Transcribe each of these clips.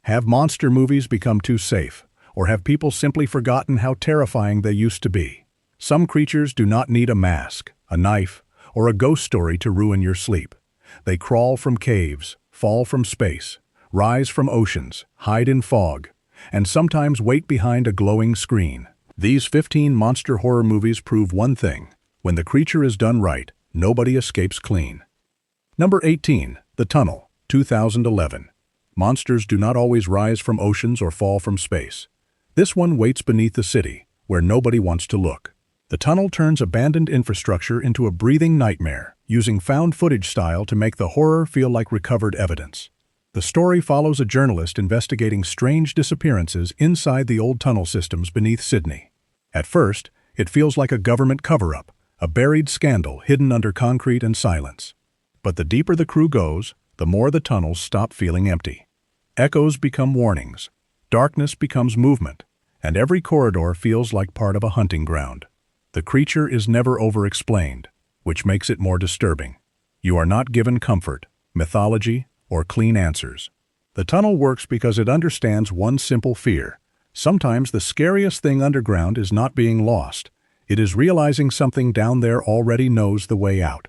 Have monster movies become too safe, or have people simply forgotten how terrifying they used to be? Some creatures do not need a mask, a knife, or a ghost story to ruin your sleep. They crawl from caves, fall from space, rise from oceans, hide in fog, and sometimes wait behind a glowing screen. These 15 monster horror movies prove one thing: when the creature is done right, nobody escapes clean. Number 18. The Tunnel, 2011. Monsters do not always rise from oceans or fall from space. This one waits beneath the city, where nobody wants to look. The tunnel turns abandoned infrastructure into a breathing nightmare, using found footage style to make the horror feel like recovered evidence. The story follows a journalist investigating strange disappearances inside the old tunnel systems beneath Sydney. At first, it feels like a government cover-up, a buried scandal hidden under concrete and silence. But the deeper the crew goes, the more the tunnels stop feeling empty. Echoes become warnings, darkness becomes movement, and every corridor feels like part of a hunting ground. The creature is never over-explained, which makes it more disturbing. You are not given comfort, mythology, or clean answers. The tunnel works because it understands one simple fear. Sometimes the scariest thing underground is not being lost. It is realizing something down there already knows the way out.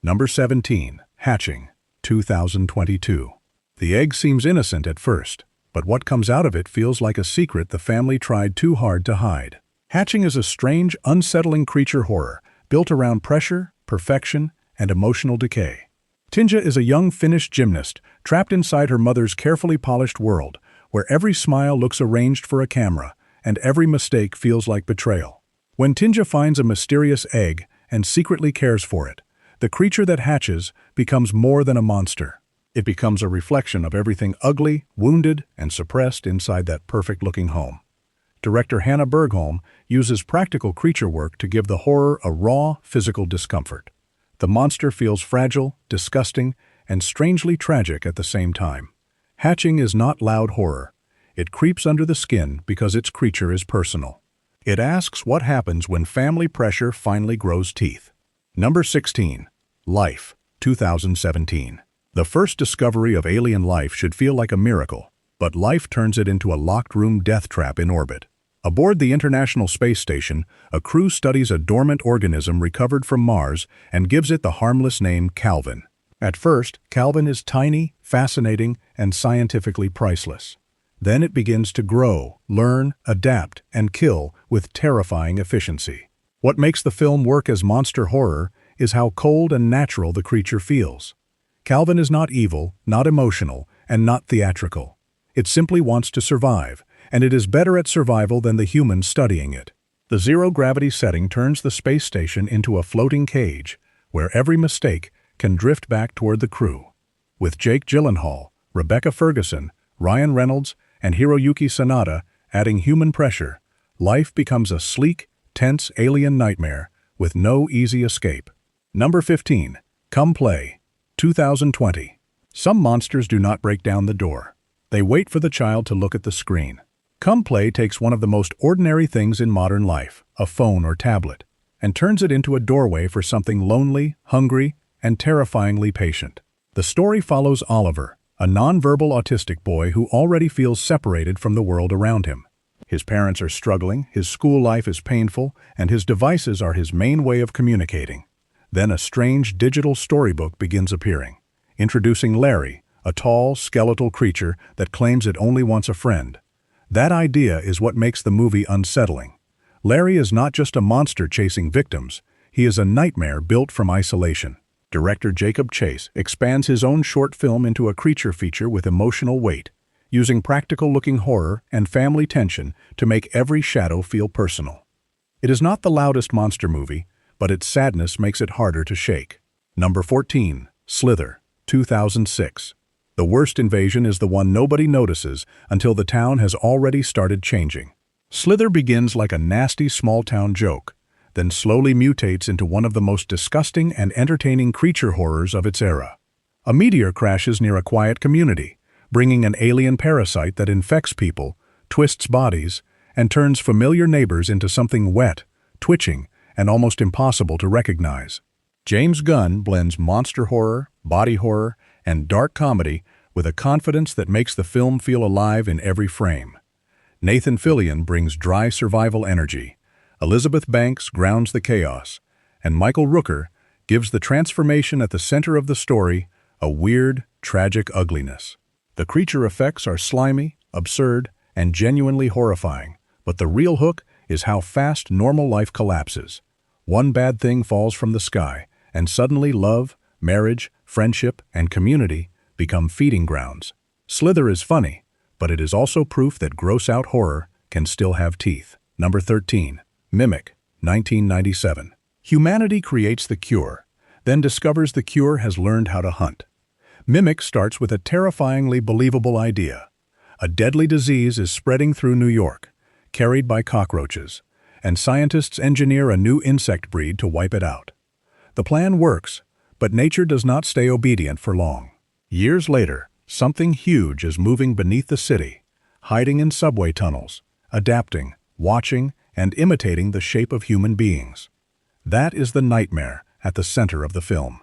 Number 17. Hatching, 2022. The egg seems innocent at first, but what comes out of it feels like a secret the family tried too hard to hide. Hatching is a strange, unsettling creature horror built around pressure, perfection, and emotional decay. Tinja is a young Finnish gymnast trapped inside her mother's carefully polished world, where every smile looks arranged for a camera and every mistake feels like betrayal. When Tinja finds a mysterious egg and secretly cares for it, the creature that hatches becomes more than a monster. It becomes a reflection of everything ugly, wounded, and suppressed inside that perfect-looking home. Director Hannah Bergholm uses practical creature work to give the horror a raw, physical discomfort. The monster feels fragile, disgusting, and strangely tragic at the same time. Hatching is not loud horror. It creeps under the skin because its creature is personal. It asks what happens when family pressure finally grows teeth. Number 16. Life, 2017. The first discovery of alien life should feel like a miracle, but life turns it into a locked-room death trap in orbit. Aboard the International Space Station, a crew studies a dormant organism recovered from Mars and gives it the harmless name Calvin. At first, Calvin is tiny, fascinating, and scientifically priceless. Then it begins to grow, learn, adapt, and kill with terrifying efficiency. What makes the film work as monster horror is how cold and natural the creature feels. Calvin is not evil, not emotional, and not theatrical. It simply wants to survive, and it is better at survival than the humans studying it. The zero-gravity setting turns the space station into a floating cage, where every mistake can drift back toward the crew. With Jake Gyllenhaal, Rebecca Ferguson, Ryan Reynolds, and Hiroyuki Sanada adding human pressure, life becomes a sleek, tense alien nightmare with no easy escape. Number 15. Come Play, 2020. Some monsters do not break down the door. They wait for the child to look at the screen. Come Play takes one of the most ordinary things in modern life, a phone or tablet, and turns it into a doorway for something lonely, hungry, and terrifyingly patient. The story follows Oliver, a nonverbal autistic boy who already feels separated from the world around him. His parents are struggling, his school life is painful, and his devices are his main way of communicating. Then a strange digital storybook begins appearing, introducing Larry, a tall, skeletal creature that claims it only wants a friend. That idea is what makes the movie unsettling. Larry is not just a monster chasing victims, he is a nightmare built from isolation. Director Jacob Chase expands his own short film into a creature feature with emotional weight, using practical-looking horror and family tension to make every shadow feel personal. It is not the loudest monster movie, but its sadness makes it harder to shake. Number 14. Slither, 2006. The worst invasion is the one nobody notices until the town has already started changing. Slither begins like a nasty small-town joke, then slowly mutates into one of the most disgusting and entertaining creature horrors of its era. A meteor crashes near a quiet community, bringing an alien parasite that infects people, twists bodies, and turns familiar neighbors into something wet, twitching, and almost impossible to recognize. James Gunn blends monster horror, body horror, and dark comedy with a confidence that makes the film feel alive in every frame. Nathan Fillion brings dry survival energy, Elizabeth Banks grounds the chaos, and Michael Rooker gives the transformation at the center of the story a weird, tragic ugliness. The creature effects are slimy, absurd, and genuinely horrifying, but the real hook is how fast normal life collapses. One bad thing falls from the sky, and suddenly love, marriage, friendship, and community become feeding grounds. Slither is funny, but it is also proof that gross-out horror can still have teeth. Number 13. Mimic, 1997. Humanity creates the cure, then discovers the cure has learned how to hunt. Mimic starts with a terrifyingly believable idea. A deadly disease is spreading through New York, carried by cockroaches, and scientists engineer a new insect breed to wipe it out. The plan works, but nature does not stay obedient for long. Years later, something huge is moving beneath the city, hiding in subway tunnels, adapting, watching, and imitating the shape of human beings. That is the nightmare at the center of the film.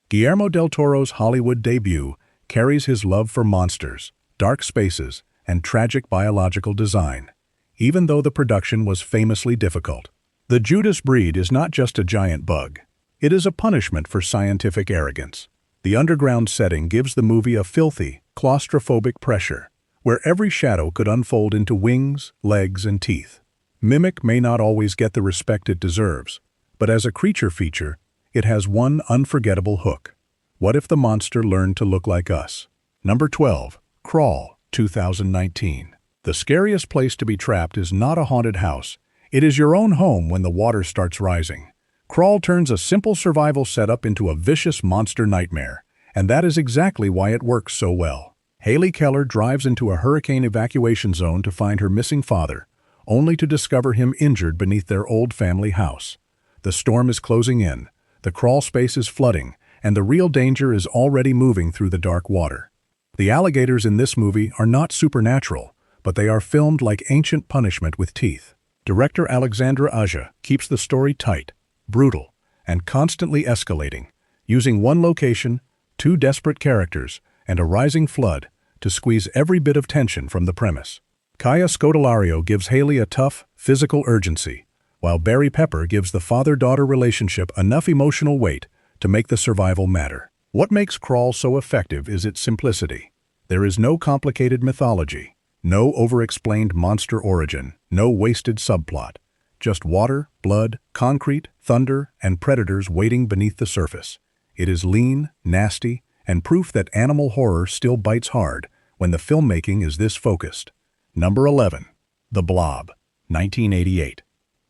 Guillermo del Toro's Hollywood debut carries his love for monsters, dark spaces, and tragic biological design, even though the production was famously difficult. The Judas breed is not just a giant bug. It is a punishment for scientific arrogance. The underground setting gives the movie a filthy, claustrophobic pressure, where every shadow could unfold into wings, legs, and teeth. Mimic may not always get the respect it deserves, but as a creature feature, it has one unforgettable hook. What if the monster learned to look like us? Number 12. Crawl, 2019. The scariest place to be trapped is not a haunted house. It is your own home when the water starts rising. Crawl turns a simple survival setup into a vicious monster nightmare, and that is exactly why it works so well. Haley Keller drives into a hurricane evacuation zone to find her missing father, only to discover him injured beneath their old family house. The storm is closing in, the crawl space is flooding, and the real danger is already moving through the dark water. The alligators in this movie are not supernatural, but they are filmed like ancient punishment with teeth. Director Alexandra Aja keeps the story tight, brutal, and constantly escalating, using one location, two desperate characters, and a rising flood to squeeze every bit of tension from the premise. Kaya Scodelario gives Haley a tough, physical urgency, while Barry Pepper gives the father-daughter relationship enough emotional weight to make the survival matter. What makes Crawl so effective is its simplicity. There is no complicated mythology, no over-explained monster origin, no wasted subplot. Just water, blood, concrete, thunder, and predators waiting beneath the surface. It is lean, nasty, and proof that animal horror still bites hard when the filmmaking is this focused. Number 11. The Blob, 1988.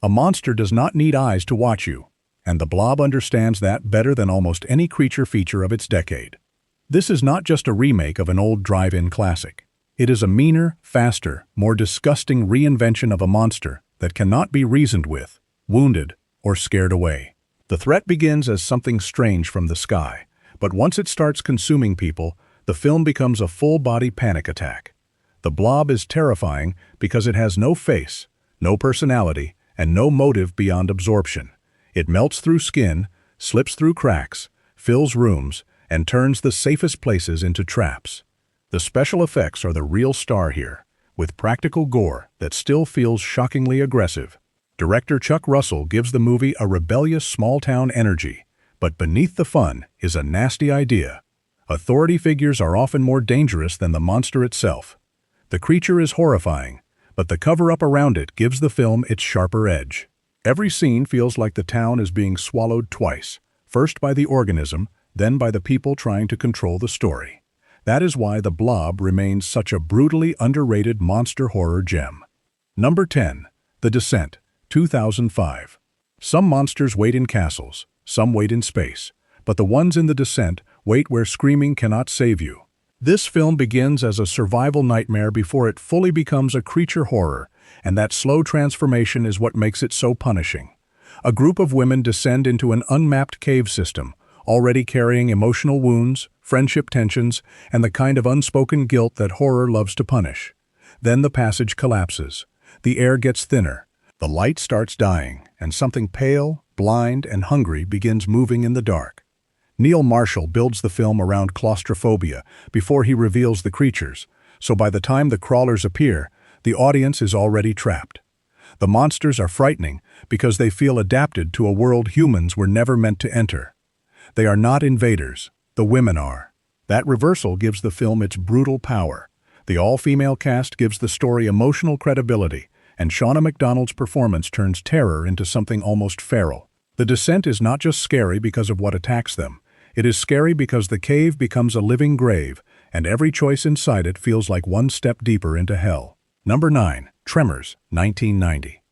A monster does not need eyes to watch you, and The Blob understands that better than almost any creature feature of its decade. This is not just a remake of an old drive-in classic. It is a meaner, faster, more disgusting reinvention of a monster that cannot be reasoned with, wounded, or scared away. The threat begins as something strange from the sky, but once it starts consuming people, the film becomes a full-body panic attack. The Blob is terrifying because it has no face, no personality, and no motive beyond absorption. It melts through skin, slips through cracks, fills rooms, and turns the safest places into traps. The special effects are the real star here, with practical gore that still feels shockingly aggressive. Director Chuck Russell gives the movie a rebellious small-town energy, but beneath the fun is a nasty idea. Authority figures are often more dangerous than the monster itself. The creature is horrifying, but the cover-up around it gives the film its sharper edge. Every scene feels like the town is being swallowed twice, first by the organism, then by the people trying to control the story. That is why The Blob remains such a brutally underrated monster horror gem. Number 10. The Descent, 2005. Some monsters wait in castles, some wait in space, but the ones in The Descent wait where screaming cannot save you. This film begins as a survival nightmare before it fully becomes a creature horror, and that slow transformation is what makes it so punishing. A group of women descend into an unmapped cave system, already carrying emotional wounds, friendship tensions, and the kind of unspoken guilt that horror loves to punish. Then the passage collapses. The air gets thinner. The light starts dying, and something pale, blind, and hungry begins moving in the dark. Neil Marshall builds the film around claustrophobia before he reveals the creatures, so by the time the crawlers appear, the audience is already trapped. The monsters are frightening because they feel adapted to a world humans were never meant to enter. They are not invaders, the women are. That reversal gives the film its brutal power. The all-female cast gives the story emotional credibility, and Shauna Macdonald's performance turns terror into something almost feral. The descent is not just scary because of what attacks them. It is scary because the cave becomes a living grave, and every choice inside it feels like one step deeper into hell. Number 9. Tremors, 1990.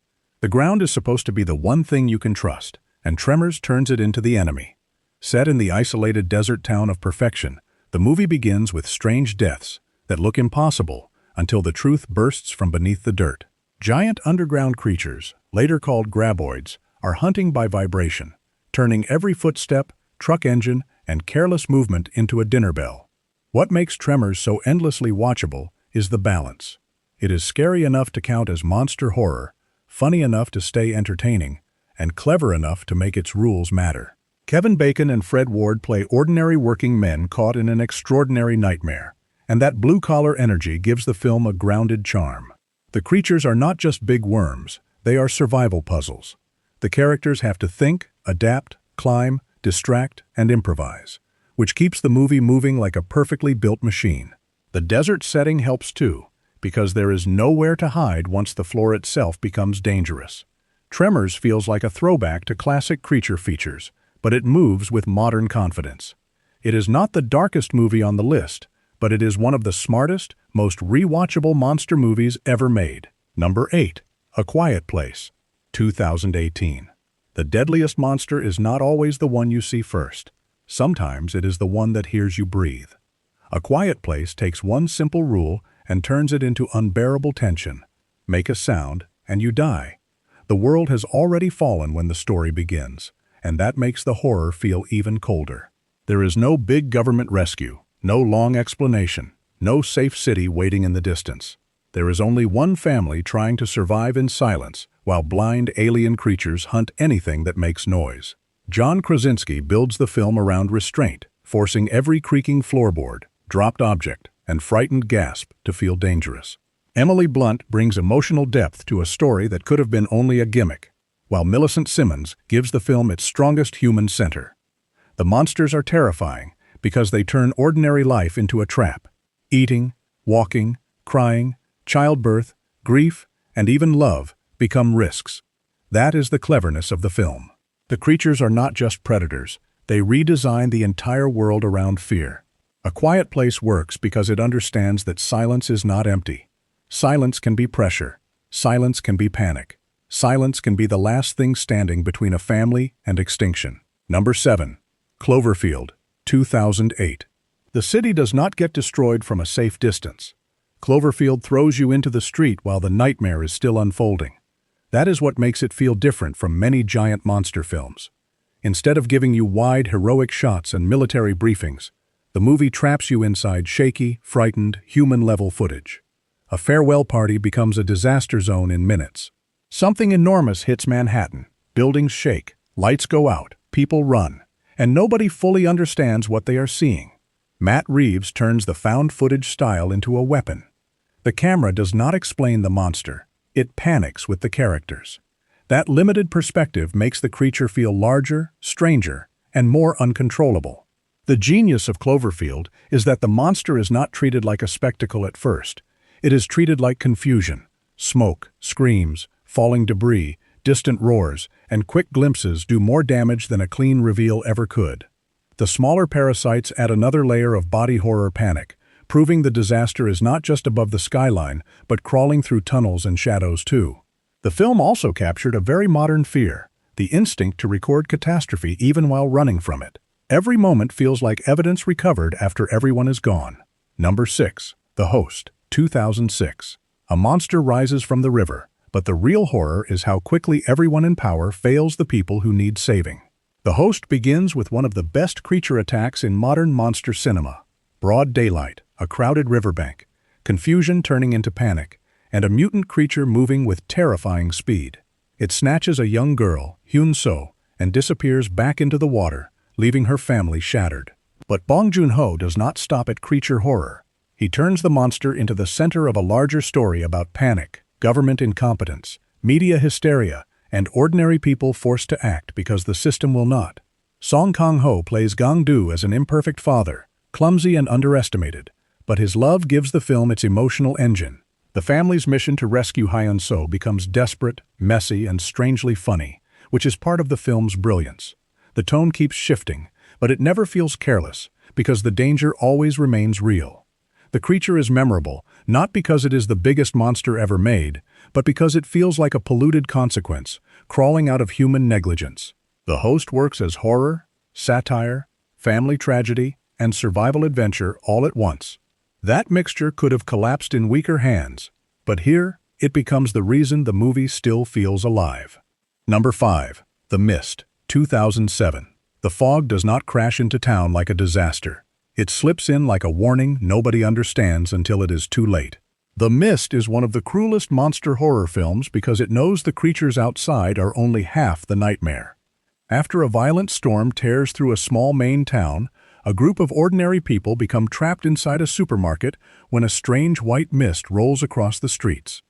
The ground is supposed to be the one thing you can trust, and Tremors turns it into the enemy. Set in the isolated desert town of perfection, the movie begins with strange deaths that look impossible until the truth bursts from beneath the dirt. Giant underground creatures, later called graboids, are hunting by vibration, turning every footstep, truck engine, and careless movement into a dinner bell. What makes Tremors so endlessly watchable is the balance. It is scary enough to count as monster horror, funny enough to stay entertaining, and clever enough to make its rules matter. Kevin Bacon and Fred Ward play ordinary working men caught in an extraordinary nightmare, and that blue-collar energy gives the film a grounded charm. The creatures are not just big worms, they are survival puzzles. The characters have to think, adapt, climb, distract, and improvise, which keeps the movie moving like a perfectly built machine. The desert setting helps too, because there is nowhere to hide once the floor itself becomes dangerous. Tremors feels like a throwback to classic creature features, but it moves with modern confidence. It is not the darkest movie on the list, but it is one of the smartest, most rewatchable monster movies ever made. Number 8. A Quiet Place, 2018. The deadliest monster is not always the one you see first. Sometimes it is the one that hears you breathe. A Quiet Place takes one simple rule and turns it into unbearable tension. Make a sound, and you die. The world has already fallen when the story begins, and that makes the horror feel even colder. There is no big government rescue, no long explanation, no safe city waiting in the distance. There is only one family trying to survive in silence while blind alien creatures hunt anything that makes noise. John Krasinski builds the film around restraint, forcing every creaking floorboard, dropped object, and frightened gasp to feel dangerous. Emily Blunt brings emotional depth to a story that could have been only a gimmick, while Millicent Simmons gives the film its strongest human center. The monsters are terrifying because they turn ordinary life into a trap. Eating, walking, crying, childbirth, grief, and even love become risks. That is the cleverness of the film. The creatures are not just predators, they redesign the entire world around fear. A Quiet Place works because it understands that silence is not empty. Silence can be pressure. Silence can be panic. Silence can be the last thing standing between a family and extinction. Number 7. Cloverfield, 2008. The city does not get destroyed from a safe distance. Cloverfield throws you into the street while the nightmare is still unfolding. That is what makes it feel different from many giant monster films. Instead of giving you wide, heroic shots and military briefings, the movie traps you inside shaky, frightened, human-level footage. A farewell party becomes a disaster zone in minutes. Something enormous hits Manhattan. Buildings shake, lights go out, people run, and nobody fully understands what they are seeing. Matt Reeves turns the found footage style into a weapon. The camera does not explain the monster. It panics with the characters. That limited perspective makes the creature feel larger, stranger, and more uncontrollable. The genius of Cloverfield is that the monster is not treated like a spectacle at first. It is treated like confusion. Smoke, screams, falling debris, distant roars, and quick glimpses do more damage than a clean reveal ever could. The smaller parasites add another layer of body horror panic, proving the disaster is not just above the skyline, but crawling through tunnels and shadows too. The film also captured a very modern fear, the instinct to record catastrophe even while running from it. Every moment feels like evidence recovered after everyone is gone. Number 6. The Host, 2006. A monster rises from the river, but the real horror is how quickly everyone in power fails the people who need saving. The Host begins with one of the best creature attacks in modern monster cinema. Broad daylight, a crowded riverbank, confusion turning into panic, and a mutant creature moving with terrifying speed. It snatches a young girl, Hyun-soo, and disappears back into the water, leaving her family shattered. But Bong Joon-ho does not stop at creature horror. He turns the monster into the center of a larger story about panic, government incompetence, media hysteria, and ordinary people forced to act because the system will not. Song Kang-ho plays Gang-do as an imperfect father, clumsy and underestimated, but his love gives the film its emotional engine. The family's mission to rescue Hyun-soo becomes desperate, messy, and strangely funny, which is part of the film's brilliance. The tone keeps shifting, but it never feels careless, because the danger always remains real. The creature is memorable, not because it is the biggest monster ever made, but because it feels like a polluted consequence, crawling out of human negligence. The host works as horror, satire, family tragedy, and survival adventure all at once. That mixture could have collapsed in weaker hands, but here, it becomes the reason the movie still feels alive. Number 5. The Mist, 2007. The fog does not crash into town like a disaster. It slips in like a warning nobody understands until it is too late. The Mist is one of the cruelest monster horror films because it knows the creatures outside are only half the nightmare. After a violent storm tears through a small Maine town, a group of ordinary people become trapped inside a supermarket when a strange white mist rolls across the streets.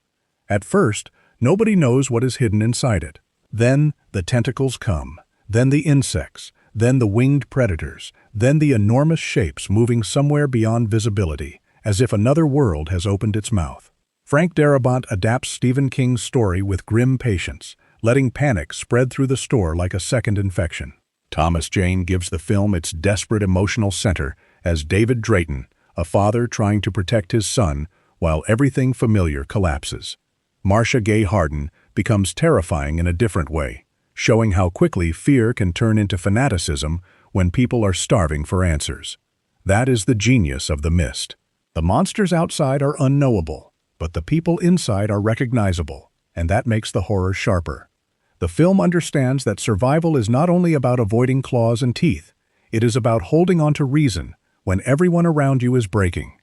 At first, nobody knows what is hidden inside it. Then, the tentacles come. Then the insects. Then the winged predators. Then the enormous shapes moving somewhere beyond visibility, as if another world has opened its mouth. Frank Darabont adapts Stephen King's story with grim patience, letting panic spread through the store like a second infection. Thomas Jane gives the film its desperate emotional center as David Drayton, a father trying to protect his son while everything familiar collapses. Marcia Gay Harden becomes terrifying in a different way, showing how quickly fear can turn into fanaticism when people are starving for answers. That is the genius of The Mist. The monsters outside are unknowable, but the people inside are recognizable, and that makes the horror sharper. The film understands that survival is not only about avoiding claws and teeth, it is about holding on to reason when everyone around you is breaking.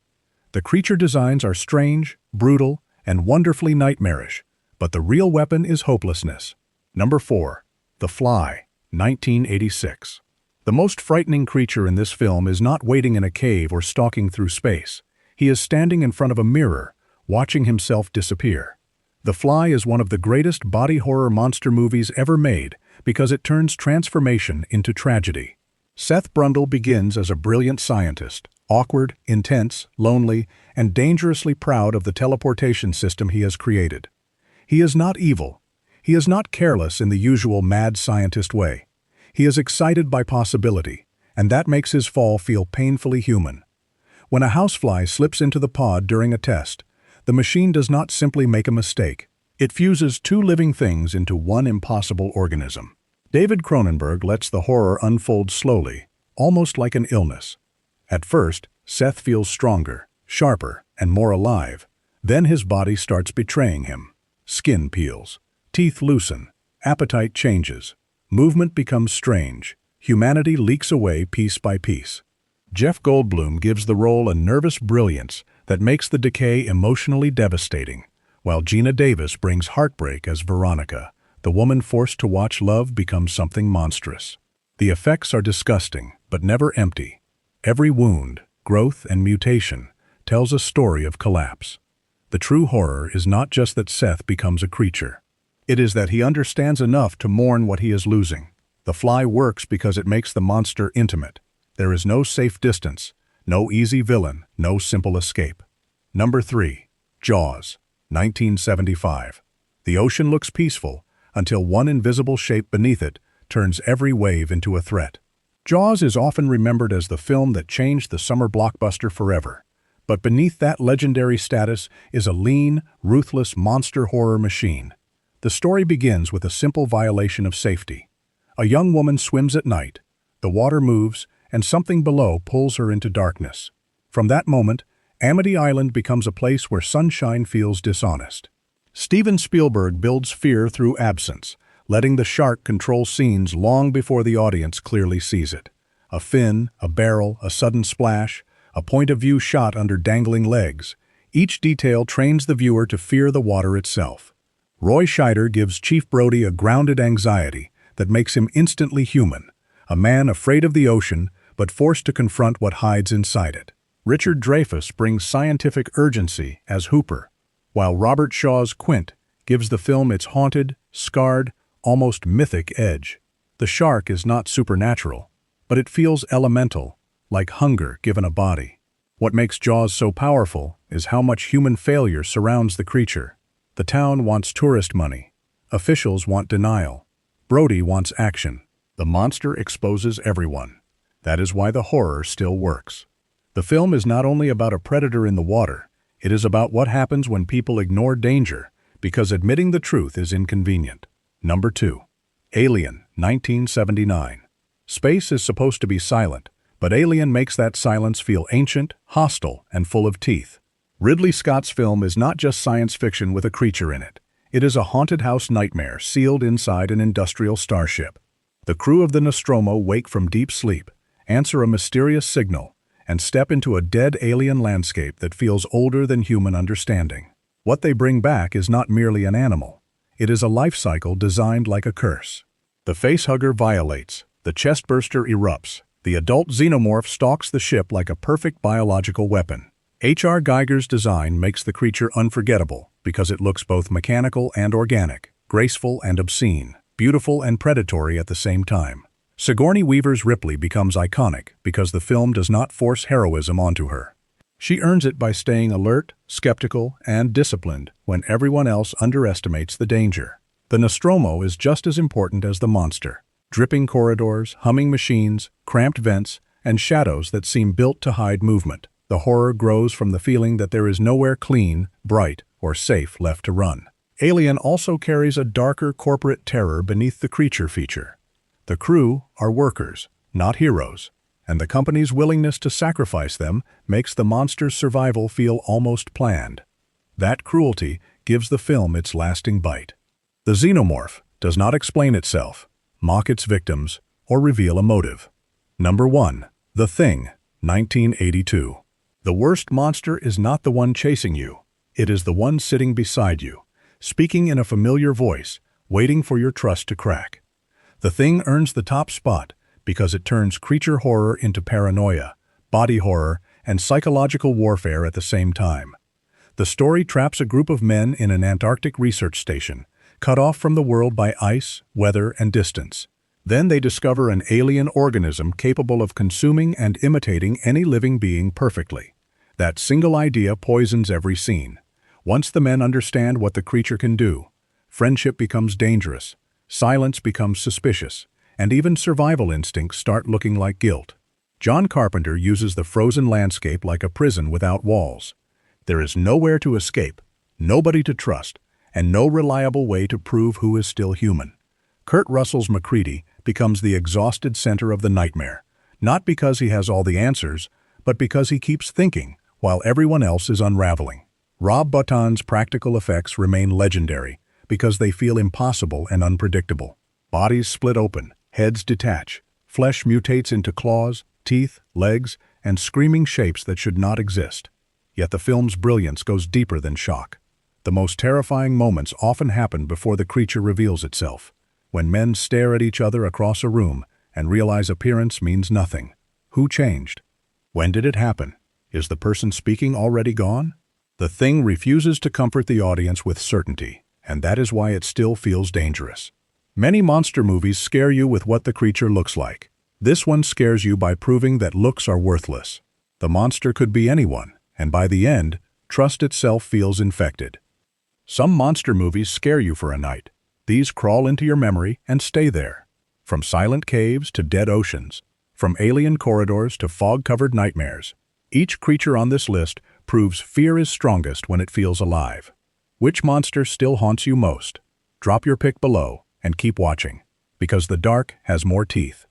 The creature designs are strange, brutal, and wonderfully nightmarish, but the real weapon is hopelessness. Number 4. The Fly, 1986. The most frightening creature in this film is not waiting in a cave or stalking through space. He is standing in front of a mirror, watching himself disappear. The Fly is one of the greatest body horror monster movies ever made because it turns transformation into tragedy. Seth Brundle begins as a brilliant scientist, awkward, intense, lonely, and dangerously proud of the teleportation system he has created. He is not evil. He is not careless in the usual mad scientist way. He is excited by possibility, and that makes his fall feel painfully human. When a housefly slips into the pod during a test, the machine does not simply make a mistake. It fuses two living things into one impossible organism. David Cronenberg lets the horror unfold slowly, almost like an illness. At first, Seth feels stronger, sharper, and more alive. Then his body starts betraying him. Skin peels. Teeth loosen. Appetite changes. Movement becomes strange. Humanity leaks away piece by piece. Jeff Goldblum gives the role a nervous brilliance that makes the decay emotionally devastating, while Gina Davis brings heartbreak as Veronica, the woman forced to watch love become something monstrous. The effects are disgusting, but never empty. Every wound, growth, and mutation tells a story of collapse. The true horror is not just that Seth becomes a creature. It is that he understands enough to mourn what he is losing. The Fly works because it makes the monster intimate. There is no safe distance, no easy villain, no simple escape. Number 3. Jaws, 1975. The ocean looks peaceful until one invisible shape beneath it turns every wave into a threat. Jaws is often remembered as the film that changed the summer blockbuster forever. But beneath that legendary status is a lean, ruthless monster horror machine. The story begins with a simple violation of safety. A young woman swims at night. The water moves, and something below pulls her into darkness. From that moment, Amity Island becomes a place where sunshine feels dishonest. Steven Spielberg builds fear through absence, letting the shark control scenes long before the audience clearly sees it. A fin, a barrel, a sudden splash, a point-of-view shot under dangling legs. Each detail trains the viewer to fear the water itself. Roy Scheider gives Chief Brody a grounded anxiety that makes him instantly human, a man afraid of the ocean but forced to confront what hides inside it. Richard Dreyfuss brings scientific urgency as Hooper, while Robert Shaw's Quint gives the film its haunted, scarred, almost mythic edge. The shark is not supernatural, but it feels elemental, like hunger given a body. What makes Jaws so powerful is how much human failure surrounds the creature. The town wants tourist money. Officials want denial. Brody wants action. The monster exposes everyone. That is why the horror still works. The film is not only about a predator in the water, it is about what happens when people ignore danger because admitting the truth is inconvenient. Number 2. Alien, 1979. Space is supposed to be silent, but Alien makes that silence feel ancient, hostile, and full of teeth. Ridley Scott's film is not just science fiction with a creature in it. It is a haunted house nightmare sealed inside an industrial starship. The crew of the Nostromo wake from deep sleep, answer a mysterious signal, and step into a dead alien landscape that feels older than human understanding. What they bring back is not merely an animal. It is a life cycle designed like a curse. The facehugger violates, the chestburster erupts, the adult xenomorph stalks the ship like a perfect biological weapon. H.R. Geiger's design makes the creature unforgettable because it looks both mechanical and organic, graceful and obscene, beautiful and predatory at the same time. Sigourney Weaver's Ripley becomes iconic because the film does not force heroism onto her. She earns it by staying alert, skeptical, and disciplined when everyone else underestimates the danger. The Nostromo is just as important as the monster. Dripping corridors, humming machines, cramped vents, and shadows that seem built to hide movement. The horror grows from the feeling that there is nowhere clean, bright, or safe left to run. Alien also carries a darker corporate terror beneath the creature feature. The crew are workers, not heroes, and the company's willingness to sacrifice them makes the monster's survival feel almost planned. That cruelty gives the film its lasting bite. The xenomorph does not explain itself, mock its victims, or reveal a motive. Number 1. The Thing, 1982. The worst monster is not the one chasing you. It is the one sitting beside you, speaking in a familiar voice, waiting for your trust to crack. The Thing earns the top spot because it turns creature horror into paranoia, body horror, and psychological warfare at the same time. The story traps a group of men in an Antarctic research station, cut off from the world by ice, weather, and distance. Then they discover an alien organism capable of consuming and imitating any living being perfectly. That single idea poisons every scene. Once the men understand what the creature can do, friendship becomes dangerous, silence becomes suspicious, and even survival instincts start looking like guilt. John Carpenter uses the frozen landscape like a prison without walls. There is nowhere to escape, nobody to trust, and no reliable way to prove who is still human. Kurt Russell's MacReady becomes the exhausted center of the nightmare, not because he has all the answers, but because he keeps thinking while everyone else is unraveling. Rob Bottin's practical effects remain legendary because they feel impossible and unpredictable. Bodies split open, heads detach, flesh mutates into claws, teeth, legs, and screaming shapes that should not exist. Yet the film's brilliance goes deeper than shock. The most terrifying moments often happen before the creature reveals itself, when men stare at each other across a room and realize appearance means nothing. Who changed? When did it happen? Is the person speaking already gone? The Thing refuses to comfort the audience with certainty, and that is why it still feels dangerous. Many monster movies scare you with what the creature looks like. This one scares you by proving that looks are worthless. The monster could be anyone, and by the end, trust itself feels infected. Some monster movies scare you for a night. These crawl into your memory and stay there. From silent caves to dead oceans, from alien corridors to fog-covered nightmares, each creature on this list proves fear is strongest when it feels alive. Which monster still haunts you most? Drop your pick below and keep watching, because the dark has more teeth.